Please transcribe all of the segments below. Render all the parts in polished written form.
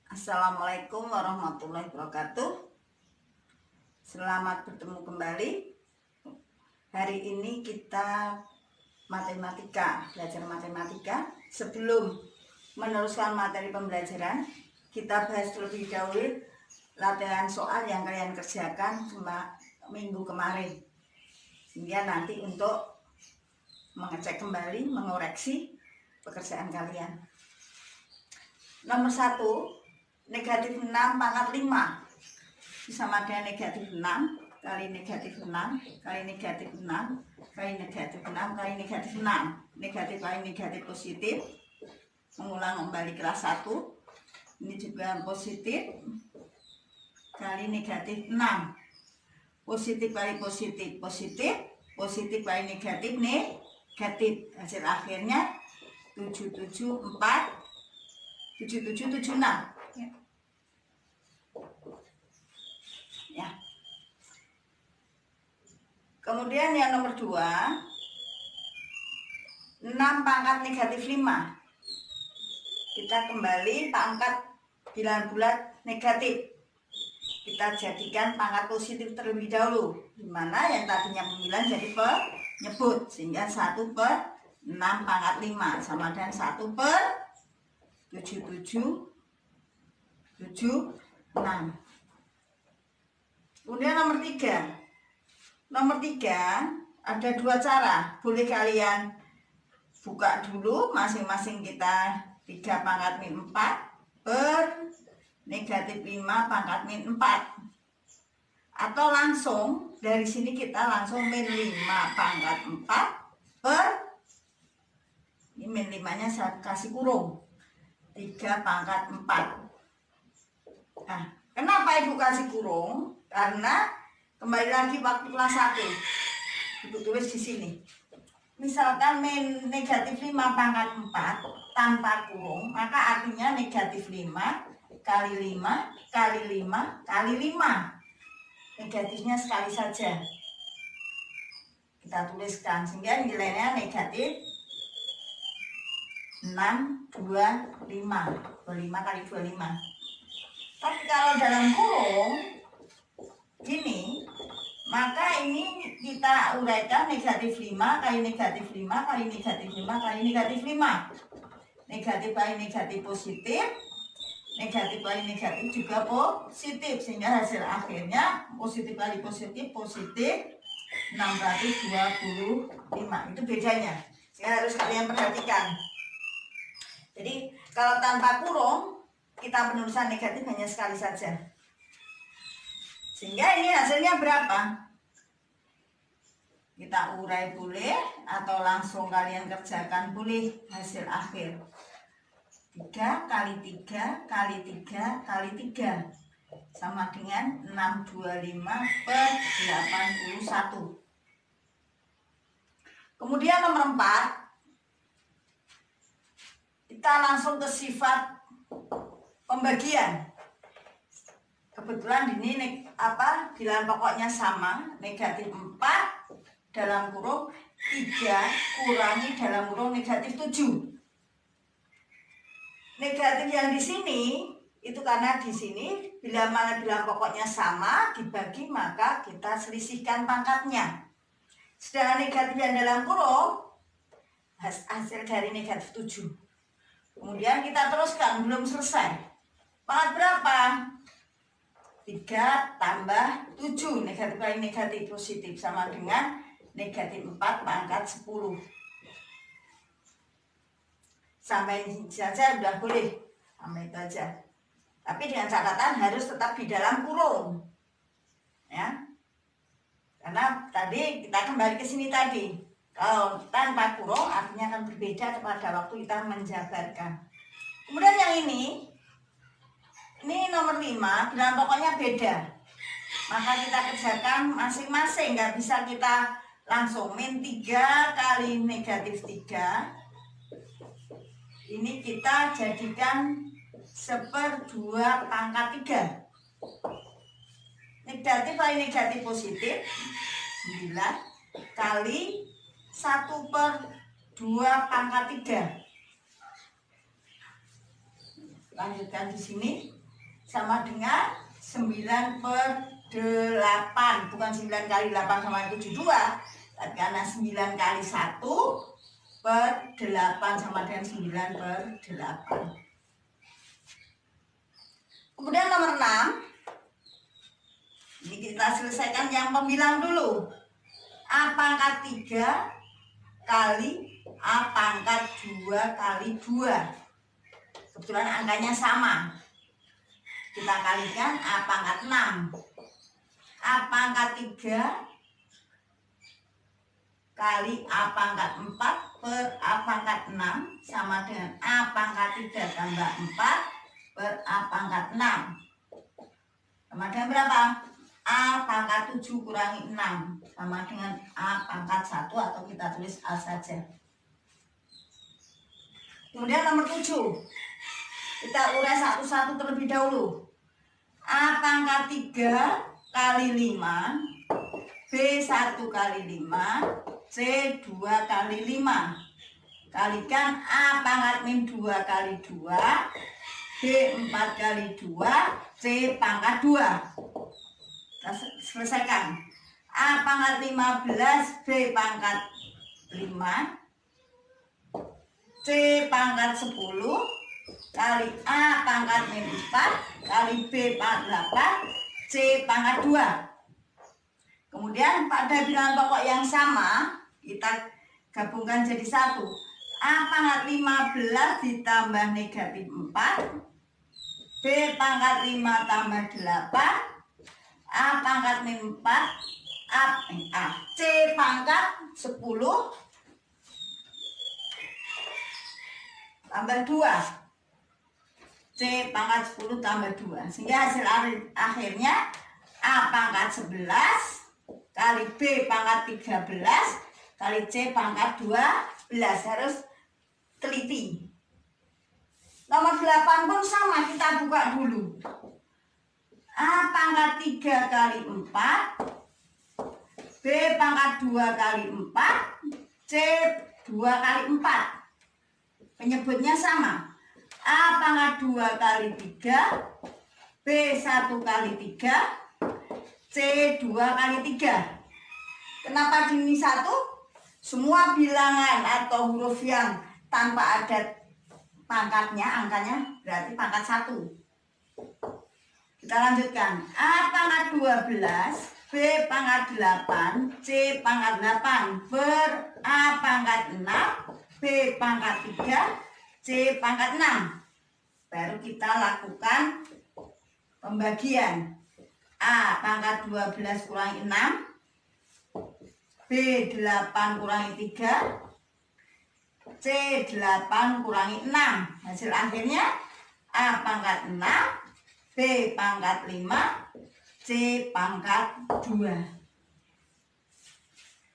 Assalamualaikum warahmatullahi wabarakatuh. Selamat bertemu kembali. Hari ini kita belajar matematika. Sebelum meneruskan materi pembelajaran, kita bahas terlebih dahulu latihan soal yang kalian kerjakan minggu kemarin, sehingga nanti untuk mengecek kembali, mengoreksi pekerjaan kalian. Nomor 1, negatif 6 pangkat 5 sama dengan negatif 6 kali negatif 6 kali negatif 6 kali negatif 6 kali negatif 6. Negatif kali negatif positif, mengulang kembali kelas 1. Ini juga positif kali negatif 6. Positif kali positif, positif. Positif kali negatif, negatif. Hasil akhirnya 7746 ya. Kemudian yang nomor 2, 6 pangkat negatif 5. Kita kembali pangkat bilangan bulat negatif, kita jadikan pangkat positif terlebih dahulu, dimana yang tadinya pembilang jadi penyebut, sehingga 1/6 pangkat 5 sama dengan 1/7776. Kemudian nomor 3. Nomor 3 ada 2 cara. Boleh kalian buka dulu masing-masing kita 3 pangkat min 4 per negatif 5 pangkat min 4. Atau langsung dari sini kita langsung min 5 pangkat 4 per, ini min 5-nya saya kasih kurung, 3 pangkat 4. Nah, kenapa ibu kasih kurung? Karena kembali lagi waktu kelas 1, ibu tulis di sini. Misalkan min negatif 5 pangkat 4 tanpa kurung, maka artinya negatif 5 kali 5 kali 5 kali 5. Negatifnya sekali saja kita tuliskan, sehingga nilainya negatif 625. 25 kali 25. Tapi kalau dalam kurung gini, maka ini kita uraikan negatif 5 kali negatif 5 kali negatif 5 kali negatif 5. Negatif kali negatif positif, negatif kali negatif juga positif, sehingga hasil akhirnya positif kali positif, positif 625. Itu bedanya, sehingga harus kalian perhatikan. Jadi kalau tanpa kurung, kita penulisan negatif hanya sekali saja, sehingga ini hasilnya berapa? Kita urai boleh, atau langsung kalian kerjakan boleh. Hasil akhir 3 kali 3 kali 3 kali 3 sama dengan 625/81. Kemudian nomor 4, kita langsung ke sifat pembagian. Kebetulan ini bilangan pokoknya sama, negatif 4 dalam kurung 3 kurangi dalam kurung negatif 7. Negatif yang di sini itu karena di sini bila mana bilangan pokoknya sama dibagi, maka kita selisihkan pangkatnya. Sedangkan negatif yang dalam kurung hasil dari negatif 7. Kemudian kita teruskan, belum selesai. Pangkat berapa? 3 tambah 7, negatif kali negatif positif sama dengan negatif 4 pangkat 10. Sampai ini saja sudah boleh, sampai itu aja. Tapi dengan catatan harus tetap di dalam kurung, ya. Karena tadi kita kembali ke sini tadi, kalau tanpa kurung artinya akan berbeda pada waktu kita menjabarkan. Kemudian yang ini nomor 5, bilangan pokoknya beda, maka kita kerjakan masing-masing. Nggak bisa kita langsung min 3 kali negatif 3, ini kita jadikan 1/2 pangkat 3. Negatif kali negatif positif 9 kali 1/2 pangkat 3. Lanjutkan di sini, sama dengan 9/8. Bukan 9 kali 8 sama 72, tapi karena 9 kali 1/8 sama dengan 9/8. Kemudian nomor 6, ini kita selesaikan yang pembilang dulu. A pangkat 3 kali A pangkat 2 kali 2. Kebetulan angkanya sama. Kita kalikan A pangkat 6. A pangkat 3 kali A pangkat 4 per A pangkat 6 sama dengan A pangkat 3 tambah 4 per A pangkat 6. Sama dengan berapa? A pangkat 7 kurangi 6 sama dengan A pangkat 1, atau kita tulis A saja. Kemudian nomor 7, kita urai satu-satu terlebih dahulu. A pangkat 3 kali 5, B 1 kali 5, C 2 kali 5. Kalikan A pangkat min 2 kali 2, B 4 kali 2, C pangkat 2. Kita selesaikan. A pangkat 15, B pangkat 5, C pangkat 10 kali A pangkat min 4 kali B pangkat 8, C pangkat 2. Kemudian pada bilangan pokok yang sama kita gabungkan jadi satu. A pangkat 15 ditambah negatif 4, B pangkat 5 tambah 8, A pangkat min 4, C pangkat 10 tambah 2, C pangkat 10 tambah 2, sehingga hasil akhirnya A pangkat 11 kali B pangkat 13 kali C pangkat 12. Harus teliti. Nomor 8 pun sama, kita buka dulu. A pangkat 3 kali 4, B pangkat 2 kali 4, C 2 kali 4. Penyebutnya sama. A pangkat 2 kali 3, B 1 kali 3, C 2 kali 3. Kenapa ini 1? Semua bilangan atau huruf yang tanpa ada pangkatnya, angkanya berarti pangkat 1. Kita lanjutkan. A pangkat 12, B pangkat 8, C pangkat 8 per A pangkat 6, B pangkat 3, C pangkat 6. Baru kita lakukan pembagian. A pangkat 12 kurangi 6, B 8 kurangi 3, C 8 kurangi 6. Hasil akhirnya A pangkat 6, B pangkat 5, C pangkat 2.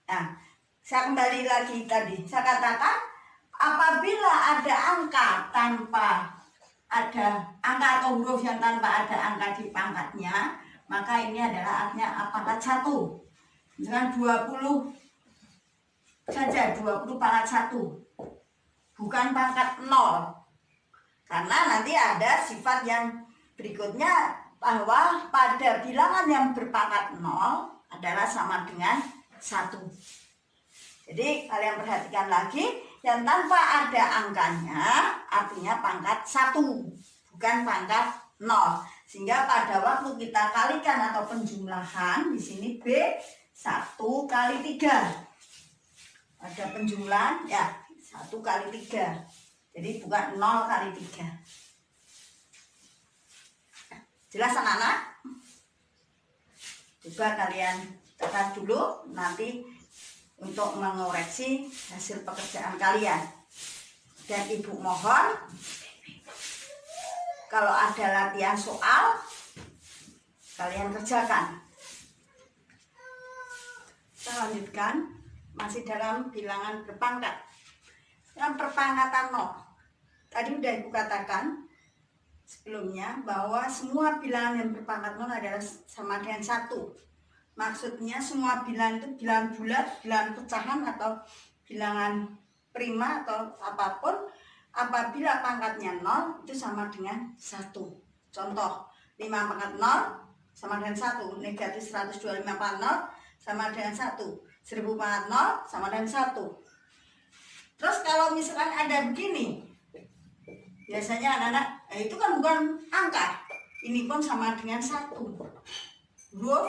Nah, saya kembali lagi tadi. Saya katakan apabila ada angka tanpa ada angka atau huruf yang tanpa ada angka di pangkatnya, maka ini adalah artinya A pangkat 1. Misalkan 20 saja, 20 pangkat 1. Bukan pangkat 0. Karena nanti ada sifat yang berikutnya, bahwa pada bilangan yang berpangkat 0 adalah sama dengan 1. Jadi kalian perhatikan lagi, yang tanpa ada angkanya artinya pangkat 1, bukan pangkat 0. Sehingga pada waktu kita kalikan atau penjumlahan, di sini B 1 kali 3. Ada penjumlahan ya 1 kali 3. Jadi bukan 0 kali 3. Jelas anak-anak? Coba kalian catat dulu nanti untuk mengoreksi hasil pekerjaan kalian. Dan ibu mohon kalau ada latihan soal kalian kerjakan. Kita lanjutkan, masih dalam bilangan berpangkat. Dalam perpangkatan 0. Tadi udah ibu katakan sebelumnya bahwa semua bilangan yang berpangkat 0 adalah sama dengan 1. Maksudnya semua bilangan itu bilangan bulat, bilangan pecahan atau bilangan prima atau apapun, apabila pangkatnya 0 itu sama dengan 1. Contoh, 5 pangkat 0 sama dengan 1. Negatif 125 pangkat 0 sama dengan 1. 1000 pangkat 0 sama dengan 1. Terus kalau misalkan ada begini, biasanya anak-anak, itu kan bukan angka. Ini pun sama dengan 1. Huruf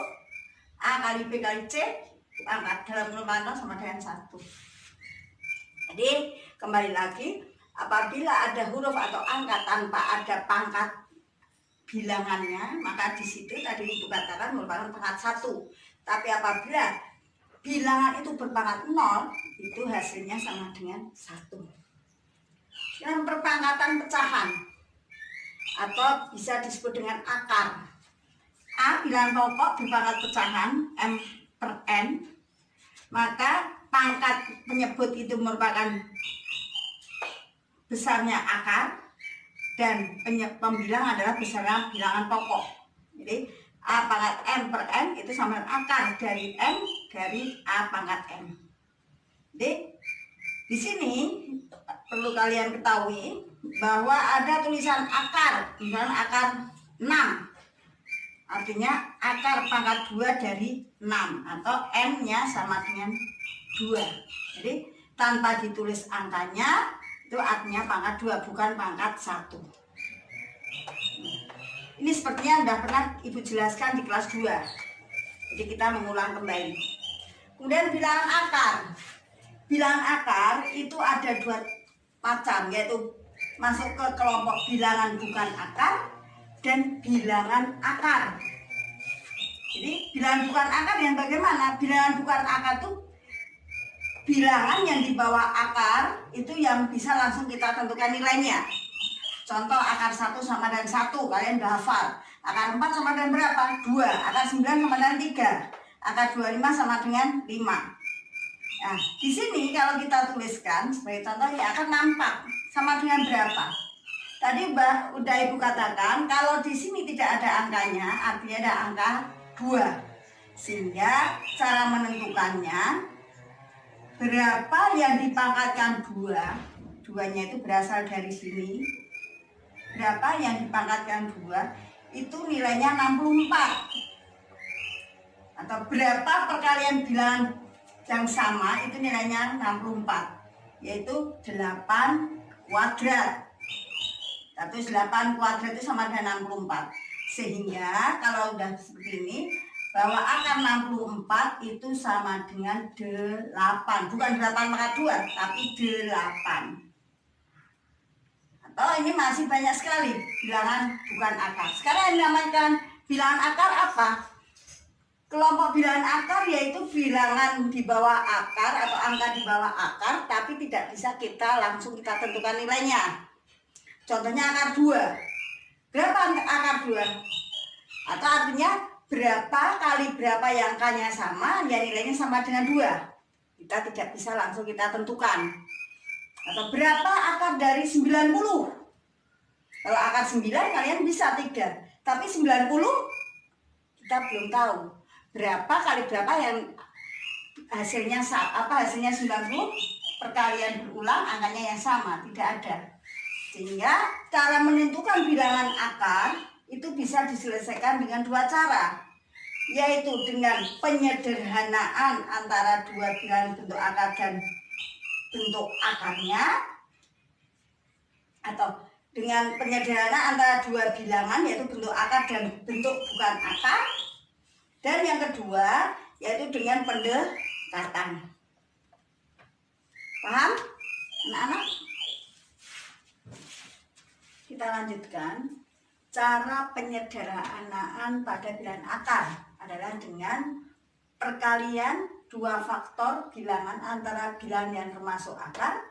A kali B kali C, pangkat dalam huruf pangkat 0 sama dengan 1. Jadi kembali lagi, apabila ada huruf atau angka tanpa ada pangkat bilangannya, maka di situ tadi Ibu katakan merupakan pangkat 1. Tapi apabila bilangan itu berpangkat 0, itu hasilnya sama dengan 1. Yang perpangkatan pecahan atau bisa disebut dengan akar. A bilangan pokok berpangkat pecahan M per N, maka pangkat penyebut itu merupakan besarnya akar dan pembilang adalah besarnya bilangan pokok. Jadi A pangkat M per N itu sama dengan akar dari M dari A pangkat M. Jadi di sini perlu kalian ketahui bahwa ada tulisan akar, misalnya akar 6. Artinya akar pangkat 2 dari 6 atau M-nya sama dengan 2. Jadi tanpa ditulis angkanya itu artinya pangkat 2, bukan pangkat 1. Ini sepertinya sudah pernah Ibu jelaskan di kelas 2. Jadi kita mengulang kembali. Kemudian bilangan akar. Bilangan akar itu ada 2 macam, yaitu masuk ke kelompok bilangan bukan akar dan bilangan akar. Jadi bilangan bukan akar yang bagaimana? Bilangan bukan akar itu bilangan yang di bawah akar itu yang bisa langsung kita tentukan nilainya. Contoh akar 1 sama dengan 1, kalian udah hafal. Akar 4 sama dengan berapa? 2. Akar 9 sama dengan 3. Akar 25 sama dengan 5. Nah, di sini kalau kita tuliskan sebagai contoh ya akan nampak sama dengan berapa. Tadi udah Ibu katakan kalau di sini tidak ada angkanya, artinya ada angka 2. Sehingga cara menentukannya berapa yang dipangkatkan 2. 2-nya itu berasal dari sini. Berapa yang dipangkatkan 2 itu nilainya 64. Atau berapa perkalian bilangan yang sama itu nilainya 64, yaitu 8 kuadrat. Atau 8 kuadrat itu sama dengan 64. Sehingga kalau udah seperti ini, bahwa akar 64 itu sama dengan 8. Bukan 8 pangkat 2, tapi 8. Atau ini masih banyak sekali bilangan bukan akar. Sekarang yang dinamakan bilangan akar apa? Kelompok bilangan akar yaitu bilangan di bawah akar atau angka di bawah akar, tapi tidak bisa kita langsung kita tentukan nilainya. Contohnya akar 2. Berapa akar 2? Atau artinya berapa kali berapa yang angkanya sama, ya nilainya sama dengan 2. Kita tidak bisa langsung kita tentukan. Atau berapa akar dari 90? Kalau akar 9 kalian bisa 3. Tapi 90 kita belum tahu. Berapa kali berapa yang hasilnya hasilnya 90 perkalian berulang angkanya yang sama, tidak ada. Sehingga cara menentukan bilangan akar itu bisa diselesaikan dengan 2 cara, yaitu dengan penyederhanaan antara 2 bilangan bentuk akar dan bentuk akarnya, atau dengan penyederhanaan antara 2 bilangan yaitu bentuk akar dan bentuk bukan akar. Dan yang kedua yaitu dengan pendekatan. Paham anak-anak? Kita lanjutkan. Cara penyederhanaan pada bilangan akar adalah dengan perkalian 2 faktor bilangan antara bilangan yang termasuk akar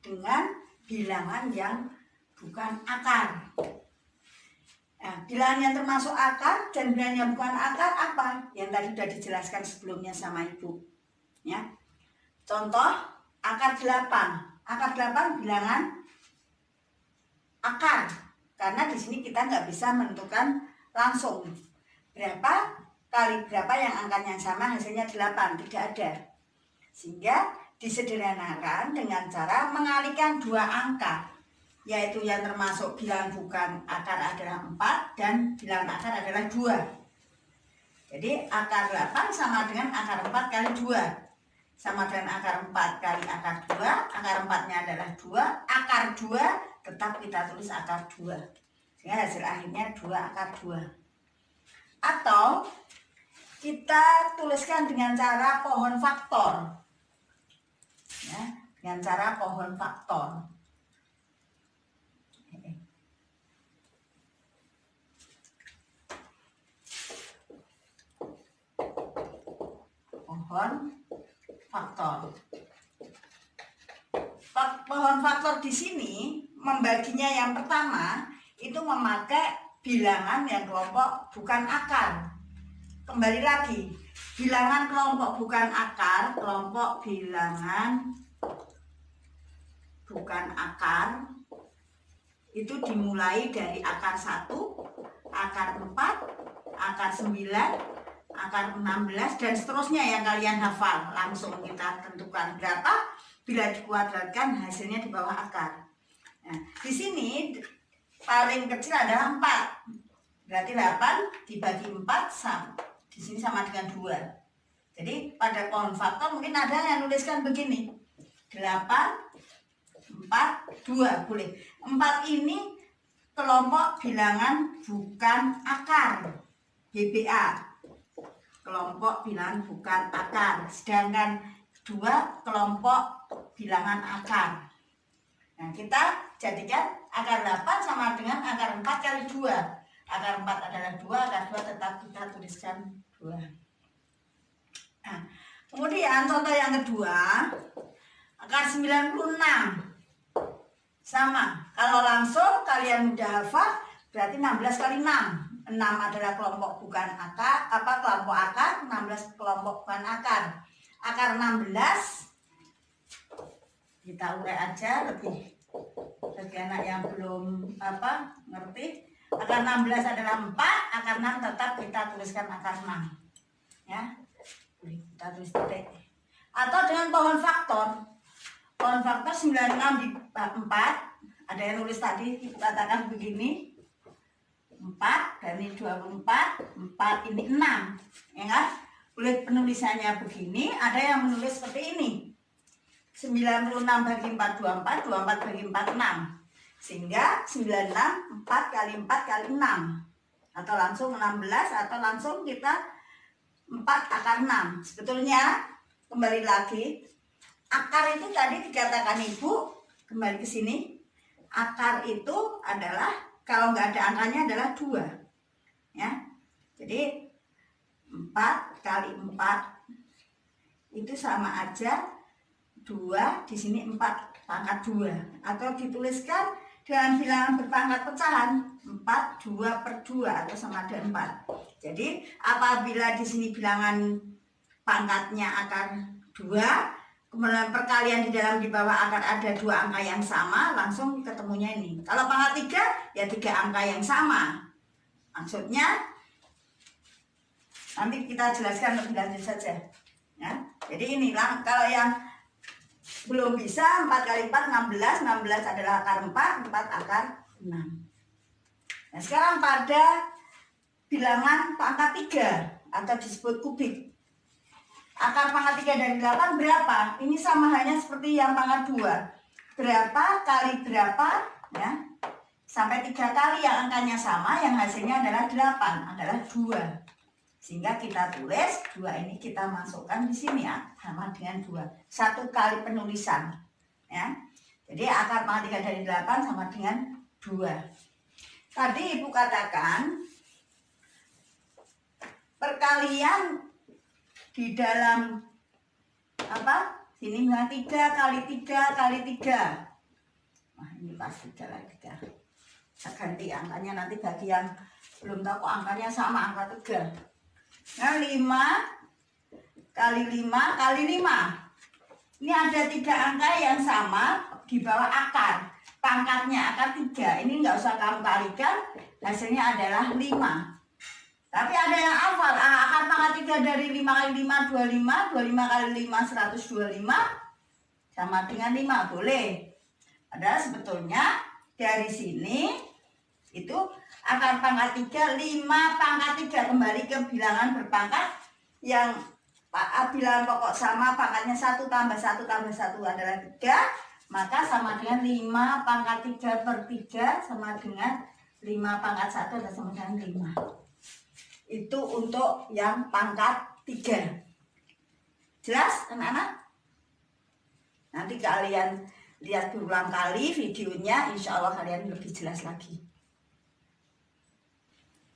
dengan bilangan yang bukan akar. Nah, bilangan yang termasuk akar dan bilangan yang bukan akar apa? Yang tadi sudah dijelaskan sebelumnya sama Ibu. Ya. Contoh akar 8. Akar 8 bilangan akar. Karena di sini kita nggak bisa menentukan langsung berapa kali berapa yang angkanya sama hasilnya 8, tidak ada. Sehingga disederhanakan dengan cara mengalihkan 2 angka, yaitu yang termasuk bilangan bukan akar adalah 4 dan bilangan akar adalah 2. Jadi akar 8 sama dengan akar 4 kali 2. Sama dengan akar 4 kali akar 2. Akar 4-nya adalah 2. Akar 2 tetap kita tulis akar 2. Sehingga hasil akhirnya 2 akar 2. Atau kita tuliskan dengan cara pohon faktor. Ya, dengan cara pohon faktor. Pohon faktor. Pohon faktor di sini membaginya yang pertama itu memakai bilangan yang kelompok bukan akar. Kembali lagi, bilangan kelompok bukan akar, kelompok bilangan bukan akar itu dimulai dari akar 1, akar 4, akar 9, akar 16 dan seterusnya yang kalian hafal. Langsung kita tentukan berapa, bila dikuadratkan hasilnya di bawah akar. Nah, di sini paling kecil adalah 4. Berarti 8 dibagi 4 sama di sini sama dengan 2. Jadi pada pohon faktor mungkin ada yang nuliskan begini. 8 4 2 boleh. 4 ini kelompok bilangan bukan akar. BBA. Kelompok bilangan bukan akar. Sedangkan 2 kelompok bilangan akar. Nah, kita jadikan akar 8 sama dengan akar 4 kali 2. Akar 4 adalah 2, akar 2 tetap kita tuliskan 2. Nah, kemudian contoh yang kedua, akar 96. Sama, kalau langsung kalian udah hafal, berarti 16 kali 6. 6 adalah kelompok bukan akar, kelompok akar, 16 kelompok bukan akar. Akar 16 kita urai aja lebih bagi anak yang belum ngerti. Akar 16 adalah 4, akar 6 tetap kita tuliskan akar 6. Ya. Kita tulis titik. Atau dengan pohon faktor. Pohon faktor 96 di 4. Ada yang nulis tadi, kita katakan begini. 4 dan ini 24, 4 ini 6. Ya kan? Boleh penulisannya begini, ada yang menulis seperti ini. 96 bagi 4, 24, 24 bagi 4, 6. Sehingga 96, 4 kali 4 kali 6. Atau langsung 16, atau langsung kita 4 akar 6. Sebetulnya, kembali lagi, akar itu tadi dikatakan Ibu, kembali ke sini. Akar itu adalah, kalau nggak ada angkanya adalah 2. Ya. Jadi, 4 kali 4 itu sama aja 2, di sini 4 pangkat 2. Atau dituliskan dengan bilangan berpangkat pecahan 4, 2 per 2 atau sama dengan 4. Jadi apabila di sini bilangan pangkatnya akar 2, kemudian perkalian di dalam di bawah akar ada 2 angka yang sama, langsung ketemunya ini. Kalau pangkat 3 ya 3 angka yang sama. Maksudnya nanti kita jelaskan lebih lanjut saja. Ya. Jadi inilah kalau yang belum bisa 4 kali 4 16, 16 adalah akar 4, 4 akar 6. Nah, sekarang pada bilangan pangkat 3 atau disebut kubik. Akar pangkat 3 dari 8 berapa? Ini sama halnya seperti yang pangkat 2. Berapa kali berapa ya? Sampai 3 kali yang angkanya sama, yang hasilnya adalah 8, adalah 2. Sehingga kita tulis 2 ini kita masukkan di sini ya, sama dengan 2. 1 kali penulisan. Ya. Jadi akar pangkat 3 dari 8 sama dengan 2. Tadi Ibu katakan perkalian di dalam sini dengan 3 kali 3 kali 3. Nah, ini pasti 3 kali 3. Saya ganti angkanya nanti bagi yang belum tahu kok angkanya sama angka 3. Nah, 5 kali 5 kali 5. Ini ada 3 angka yang sama di bawah akar. Pangkatnya akar 3. Ini nggak usah kamu kalikan, hasilnya adalah 5. Tapi ada yang hafal, akar pangkat 3 dari 5 kali 5 25, 25 kali 5 125 sama dengan 5, boleh. Padahal sebetulnya dari sini Itu akar pangkat 3, 5 pangkat 3 kembali ke bilangan berpangkat yang bilangan pokok sama, pangkatnya 1 tambah 1 tambah 1 adalah 3, maka sama dengan 5 pangkat 3 per 3 sama dengan 5 pangkat 1 adalah sama dengan 5. Itu untuk yang pangkat 3. Jelas anak-anak? Nanti kalian lihat berulang kali videonya, insya Allah kalian lebih jelas lagi.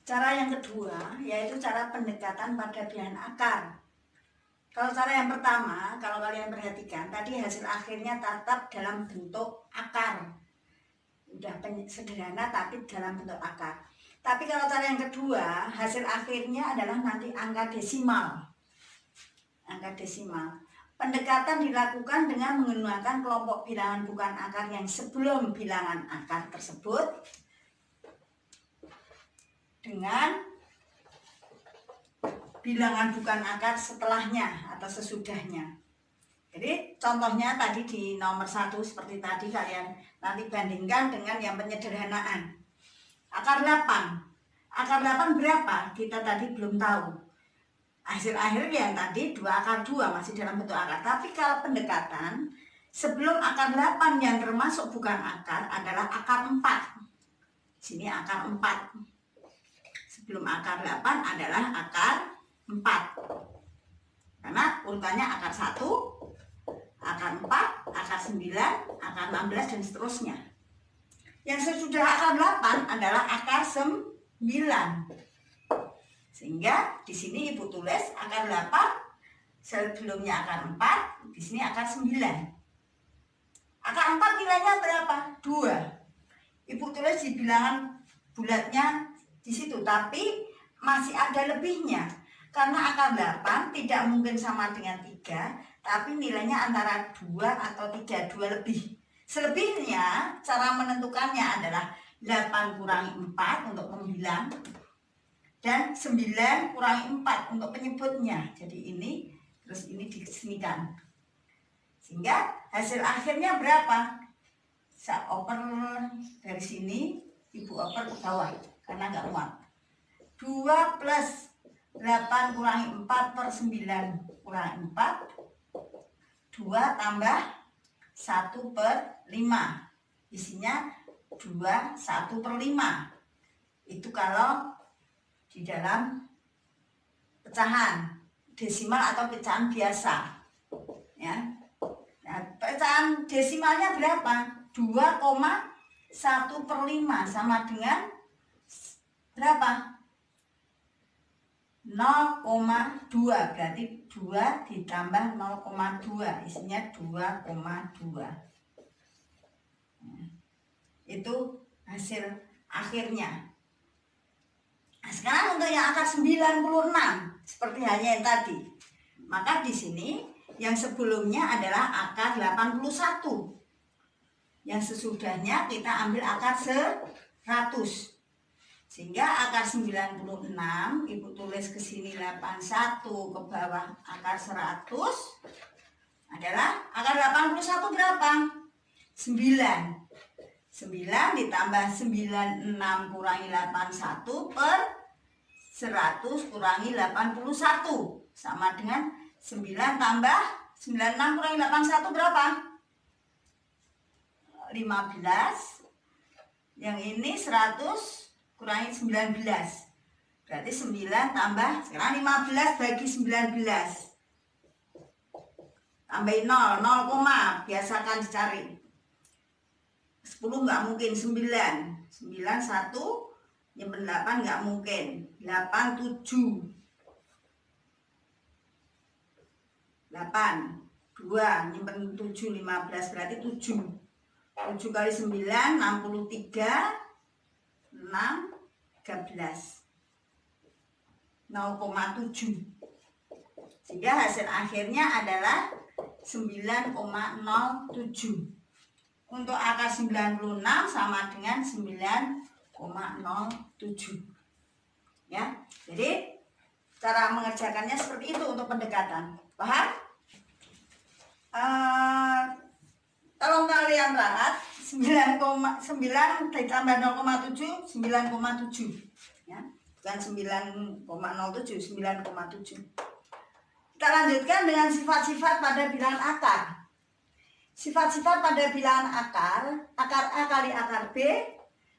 Cara yang kedua yaitu cara pendekatan pada bilangan akar. Kalau cara yang pertama, kalau kalian perhatikan, tadi hasil akhirnya tetap dalam bentuk akar. Udah sederhana tapi dalam bentuk akar. Tapi kalau cara yang kedua, hasil akhirnya adalah nanti angka desimal. Angka desimal. Pendekatan dilakukan dengan menggunakan kelompok bilangan bukan akar yang sebelum bilangan akar tersebut dengan bilangan bukan akar setelahnya atau sesudahnya. Jadi contohnya tadi di nomor 1 seperti tadi, kalian nanti bandingkan dengan yang penyederhanaan. Akar 8. Akar 8 berapa? Kita tadi belum tahu. Hasil akhir yang tadi 2 akar 2 masih dalam bentuk akar. Tapi kalau pendekatan sebelum akar 8 yang termasuk bukan akar adalah akar 4. Sini akar 4. Sebelum akar 8 adalah akar 4. Karena urutannya akar 1, akar 4, akar 9, akar 16 dan seterusnya. Yang sesudah akar 8 adalah akar 9. Sehingga di sini Ibu tulis akar 8, sebelumnya akar 4, di sini akar 9. Akar 4 nilainya berapa? 2. Ibu tulis di bilangan bulatnya di situ, tapi masih ada lebihnya. Karena akar 8 tidak mungkin sama dengan 3, tapi nilainya antara 2 atau 3, 2 lebih. Selebihnya cara menentukannya adalah 8 kurangi 4 untuk membilang dan 9 kurangi 4 untuk penyebutnya. Jadi ini, terus ini disinikan. Sehingga hasil akhirnya berapa? Saya oper dari sini, Ibu oper ke bawah karena nggak muat. 2 plus 8 kurangi 4 per 9 kurangi 4, 2 tambah 1 per 5. Isinya 2, 1 per 5. Itu kalau di dalam pecahan desimal atau pecahan biasa. Ya. Nah, pecahan desimalnya berapa? 2,1 per 5 sama dengan berapa? 0,2. Berarti 2 ditambah 0,2 isinya 2,2. Itu hasil akhirnya. Nah, sekarang untuk yang akar 96 seperti halnya yang tadi. Maka di sini yang sebelumnya adalah akar 81. Yang sesudahnya kita ambil akar 100. Sehingga akar 96 Ibu tulis ke sini 81 ke bawah akar 100 adalah akar 81 berapa? 9. 9 ditambah 96 kurangi 81 per 100 kurangi 81 sama dengan 9 tambah 96 kurangi 81 berapa? 15. Yang ini 100 kurangi 19. Berarti 9 tambah, sekarang 15 bagi 19. Tambahin 0, 0, biasakan dicari. 10 nggak mungkin, 9. 9, 1, nyimpen 8 nggak mungkin. 8, 7. 8, 2, nyimpen 7, 15, berarti 7. 7 kali 9, 63. 6, 13. 0,7. Sehingga hasil akhirnya adalah 9,07. Untuk akar 96 sama dengan 9,07. Ya. Jadi cara mengerjakannya seperti itu untuk pendekatan. Paham? Kalau kalian rahat, 9,9 ditambah 0,7 9,7 ya, bukan 9,07 9,7. Kita lanjutkan dengan sifat-sifat pada bilangan akar. Sifat-sifat pada bilangan akar A kali akar B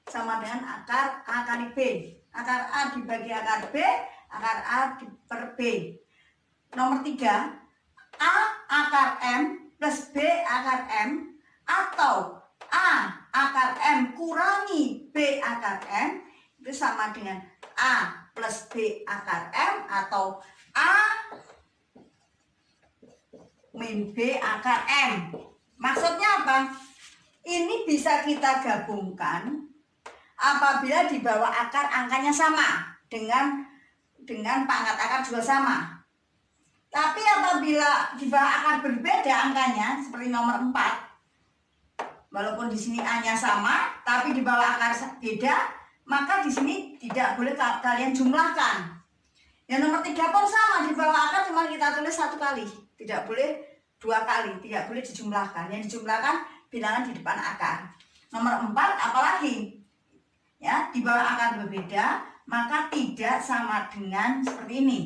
sama dengan akar A kali B. Akar A dibagi akar B, akar A per B. Nomor 3, A akar M plus B akar M atau A akar M kurangi B akar M itu sama dengan A plus B akar M atau A min B akar M. Maksudnya apa? Ini bisa kita gabungkan apabila di bawah akar angkanya sama dengan pangkat akar juga sama. Tapi apabila di bawah akar berbeda angkanya seperti nomor 4, walaupun di sini A-nya sama tapi di bawah akar beda, maka di sini tidak boleh kalian jumlahkan. Yang nomor 3 pun sama, di bawah akar cuma kita tulis 1 kali, tidak boleh 2 kali, tidak boleh dijumlahkan. Yang dijumlahkan bilangan di depan akar. Nomor 4 apalagi? Ya, di bawah akar berbeda, maka tidak sama dengan seperti ini.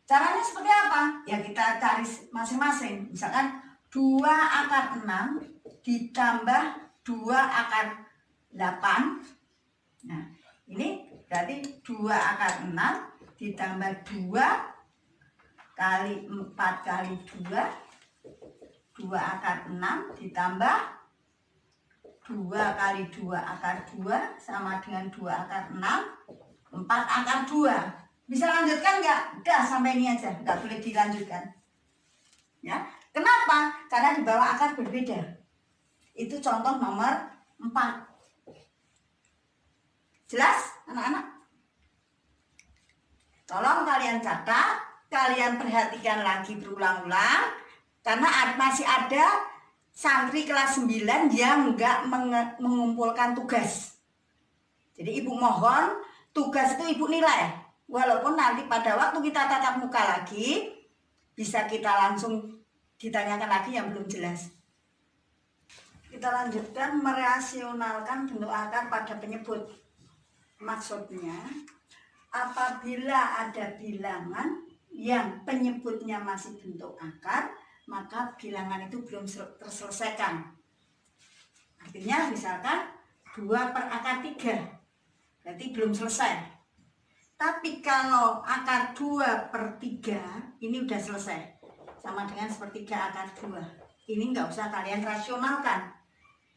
Caranya seperti apa? Ya kita cari masing-masing. Misalkan 2 akar 6 ditambah 2 akar 8. Nah, ini berarti 2 akar 6 ditambah 2 kali 4 kali 2. 2 akar 6 ditambah 2 kali 2 akar 2 sama dengan 2 akar 6, 4 akar 2. Bisa lanjutkan nggak? Udah sampai ini aja, nggak boleh dilanjutkan. Ya, kenapa? Karena di bawah akar berbeda. Itu contoh nomor 4. Jelas, anak-anak? Tolong kalian catat, kalian perhatikan lagi berulang-ulang. Karena masih ada santri kelas 9 yang nggak mengumpulkan tugas. Jadi ibu mohon tugas itu ibu nilai. Walaupun nanti pada waktu kita tatap muka lagi, bisa kita langsung ditanyakan lagi yang belum jelas. Kita lanjutkan merasionalkan bentuk akar pada penyebut. Maksudnya, apabila ada bilangan yang penyebutnya masih bentuk akar, maka bilangan itu belum terselesaikan. Artinya misalkan 2 per akar 3, berarti belum selesai. Tapi kalau akar 2 per 3, ini udah selesai. Sama dengan sepertiga akar 2. Ini nggak usah kalian rasionalkan.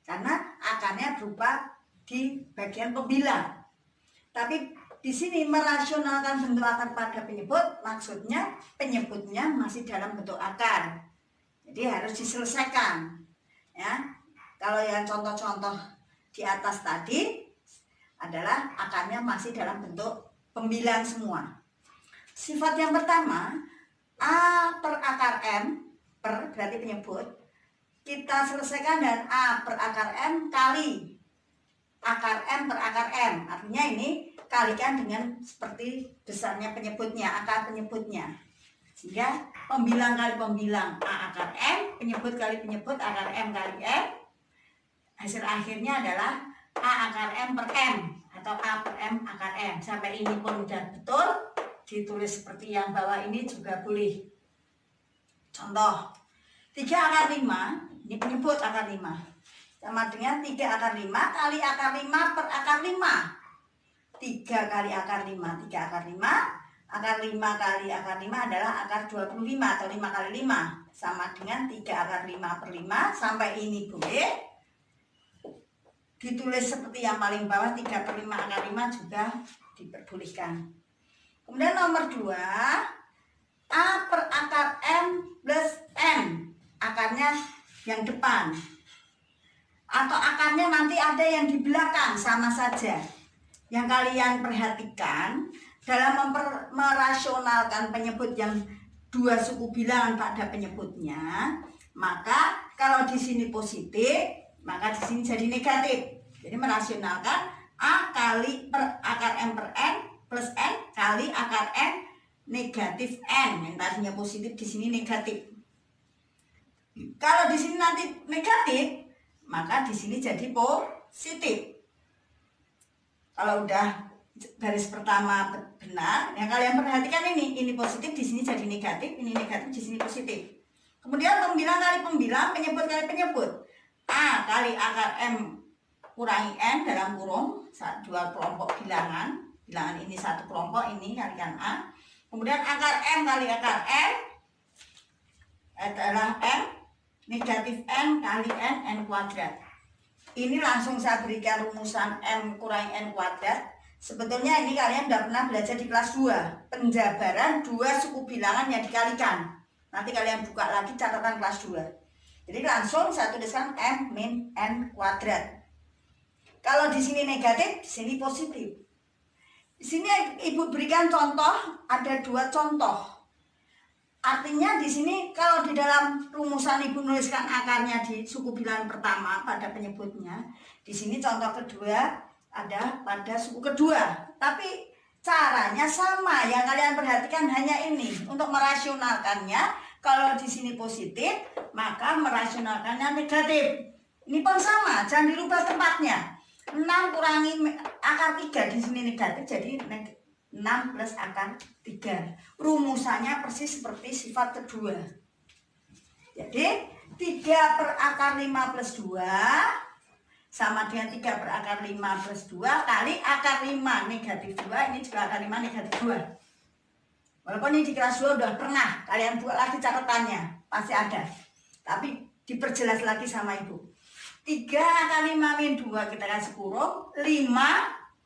Karena akarnya berupa di bagian pembilang. Tapi di sini merasionalkan bentuk akar pada penyebut, maksudnya penyebutnya masih dalam bentuk akar. Jadi harus diselesaikan. Ya, kalau yang contoh-contoh di atas tadi adalah akarnya masih dalam bentuk pembilang semua. Sifat yang pertama, A per akar M per berarti penyebut, kita selesaikan dengan A per akar M kali akar M per akar M. Artinya ini kalikan dengan seperti besarnya penyebutnya, akar penyebutnya. Sehingga pembilang kali pembilang A akar M, penyebut kali penyebut akar M kali M. Hasil akhirnya adalah A akar M per M atau A per M akar M. Sampai ini pun sudah betul, ditulis seperti yang bawah ini juga boleh. Contoh 3 akar 5, ini penyebut akar 5, sama dengan 3 akar 5 kali akar 5 per akar 5. 3 kali akar 5, 3 akar 5, akar 5 kali akar 5 adalah akar 25 atau 5 kali 5, sama dengan 3 akar 5 per 5. Sampai ini boleh ditulis seperti yang paling bawah, 3 per 5 akar 5 juga diperbolehkan. Kemudian nomor 2, A per akar M plus M, akarnya yang depan, atau akarnya nanti ada yang di belakang, sama saja. Yang kalian perhatikan dalam merasionalkan penyebut yang 2 suku bilangan pada penyebutnya, maka kalau di sini positif, maka di sini jadi negatif. Jadi merasionalkan A kali per akar M per N plus N kali akar N negatif N. Yang tadinya positif di sini negatif. Kalau di sini nanti negatif, maka di sini jadi positif. Kalau udah garis pertama benar, ya kalian perhatikan ini positif, di sini jadi negatif, ini negatif, di sini positif. Kemudian pembilang kali pembilang, penyebut kali penyebut. A kali akar M kurangi N dalam kurung dua kelompok bilangan. Bilangan ini satu kelompok, ini kalikan A. Kemudian akar M kali akar N adalah M negatif N kali N kuadrat. Ini langsung saya berikan rumusan M kurangi N kuadrat. Sebetulnya ini kalian sudah pernah belajar di kelas 2, penjabaran dua suku bilangan yang dikalikan. Nanti kalian buka lagi catatan kelas 2. Jadi langsung saya tuliskan M min N kuadrat. Kalau di sini negatif, di sini positif. Di sini Ibu berikan contoh, ada 2 contoh. Artinya di sini kalau di dalam rumusan Ibu nuliskan akarnya di suku bilangan pertama pada penyebutnya, di sini contoh kedua ada pada suku kedua. Tapi caranya sama, yang kalian perhatikan hanya ini. Untuk merasionalkannya, kalau di sini positif, maka merasionalkannya negatif. Ini pun sama, jangan dirubah tempatnya. 6 kurangi akar 3 di sini negatif, jadi 6 plus akar 3. Rumusannya persis seperti sifat kedua. Jadi 3 per akar 5 plus 2 sama dengan 3 per akar 5 plus 2 kali akar 5 negatif 2. Ini juga akar 5 negatif 2. Walaupun ini di kelas 2 udah pernah, kalian buat lagi catatannya, pasti ada. Tapi diperjelas lagi sama Ibu. 3 akar 5 min 2 kita kasih kurung 5.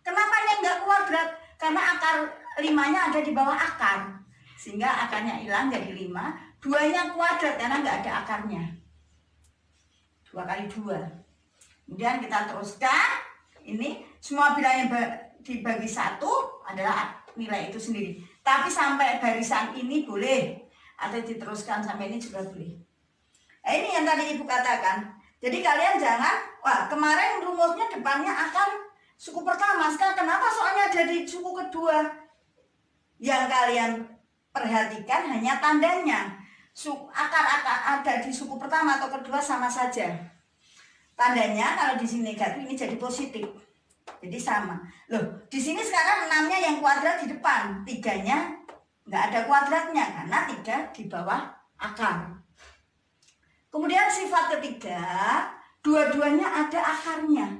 Kenapa ini enggak kuadrat? Karena akar 5-nya ada di bawah akar, sehingga akarnya hilang jadi 5. 2-nya kuadrat karena enggak ada akarnya. 2 kali 2. Kemudian kita teruskan. Ini semua bilangan dibagi 1 adalah nilai itu sendiri. Tapi sampai barisan ini boleh, atau diteruskan sampai ini juga boleh. Nah, ini yang tadi Ibu katakan. Jadi kalian jangan, wah kemarin rumusnya depannya akar suku pertama, sekarang kenapa soalnya ada di suku kedua? Yang kalian perhatikan hanya tandanya. Akar-akar ada di suku pertama atau kedua sama saja. Tandanya kalau di sini negatif, ini jadi positif. Jadi sama. Loh, di sini sekarang 6-nya yang kuadrat di depan, 3-nya nggak ada kuadratnya karena 3 di bawah akar. Kemudian sifat ketiga, dua-duanya ada akarnya.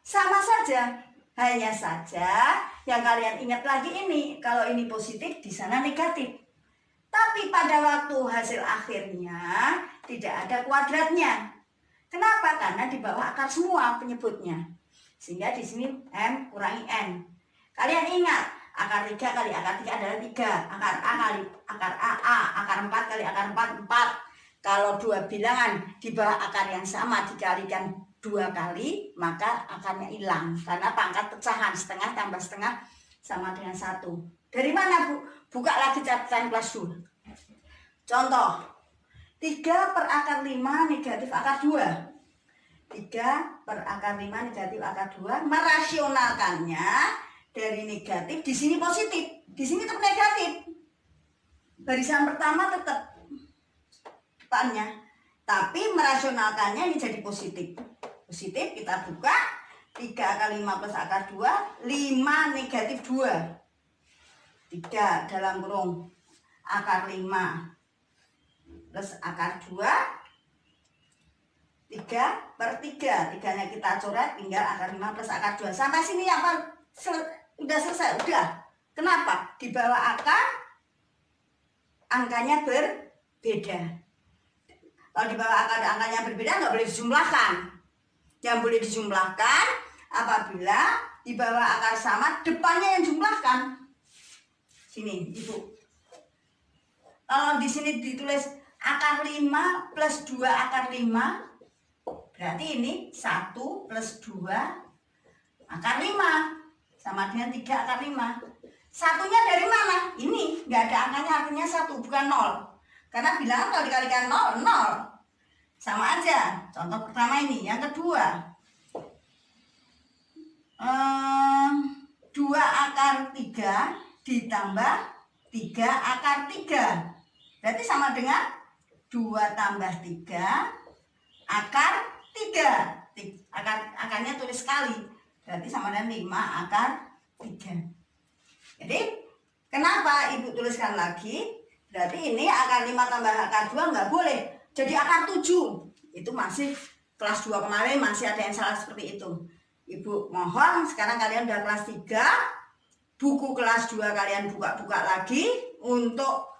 Sama saja, hanya saja yang kalian ingat lagi ini, kalau ini positif, di sana negatif. Tapi pada waktu hasil akhirnya tidak ada kuadratnya. Kenapa? Karena di bawah akar semua penyebutnya. Sehingga di sini M kurangi N. Kalian ingat, akar 3 kali akar 3 adalah 3. Akar A kali akar A, akar 4 kali akar 4, 4. Kalau 2 bilangan di bawah akar yang sama dikalikan 2 kali, maka akarnya hilang. Karena pangkat pecahan, setengah tambah setengah sama dengan 1. Dari mana, Bu? Buka lagi catatan kelas 2. Contoh, 3 per akar 5 negatif akar 2. 3 per akar 5 negatif akar 2. Merasionalkannya dari negatif, di sini positif, di sini tetap negatif. Barisan pertama tetap depannya, tapi merasionalkannya ini jadi positif. Positif kita buka, 3 kali 5 plus akar 2, 5 negatif 2. 3 dalam kurung akar 5 plus akar 2, 3 per 3. 3-nya kita coret, tinggal akar 5 plus akar 2. Sampai sini apa? Udah selesai, udah. Kenapa? Di bawah akar angkanya berbeda. Kalau di bawah akar angkanya berbeda nggak boleh dijumlahkan. Yang boleh dijumlahkan apabila di bawah akar sama depannya yang jumlahkan. Sini, Ibu. Kalau di sini ditulis akar 5 plus 2 akar 5, berarti ini 1 plus 2 akar 5 sama dengan 3 akar 5. Satunya dari mana? Ini, nggak ada angkanya, artinya 1, bukan 0. Karena bilangan kalau dikalikan 0, 0. Sama aja. Contoh pertama ini. Yang kedua, 2 akar 3 ditambah 3 akar 3. Berarti sama dengan 2 tambah 3 akar 3. Akarnya tulis sekali, berarti sama dengan 5 akar 3. Jadi kenapa ibu tuliskan lagi? Berarti ini akar 5 tambah akar 2 nggak boleh jadi akar 7. Itu masih kelas 2 kemarin masih ada yang salah seperti itu. Ibu mohon sekarang kalian udah kelas 3, buku kelas 2 kalian buka-buka lagi untuk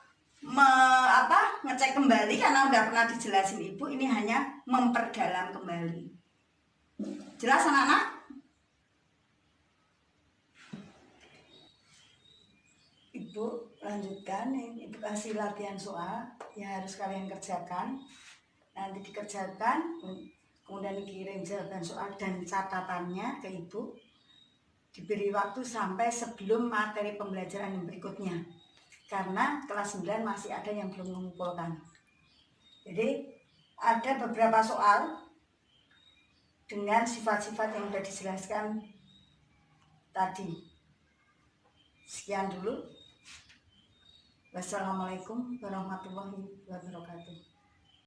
ngecek kembali, karena udah pernah dijelasin ibu, ini hanya memperdalam kembali. Jelas anak-anak? Ibu lanjutkan, ibu kasih latihan soal yang harus kalian kerjakan. Nanti dikerjakan, kemudian dikirim jawaban soal dan catatannya ke ibu. Diberi waktu sampai sebelum materi pembelajaran yang berikutnya, karena kelas 9 masih ada yang belum mengumpulkan. Jadi ada beberapa soal dengan sifat-sifat yang sudah dijelaskan tadi. Sekian dulu. Wassalamualaikum warahmatullahi wabarakatuh.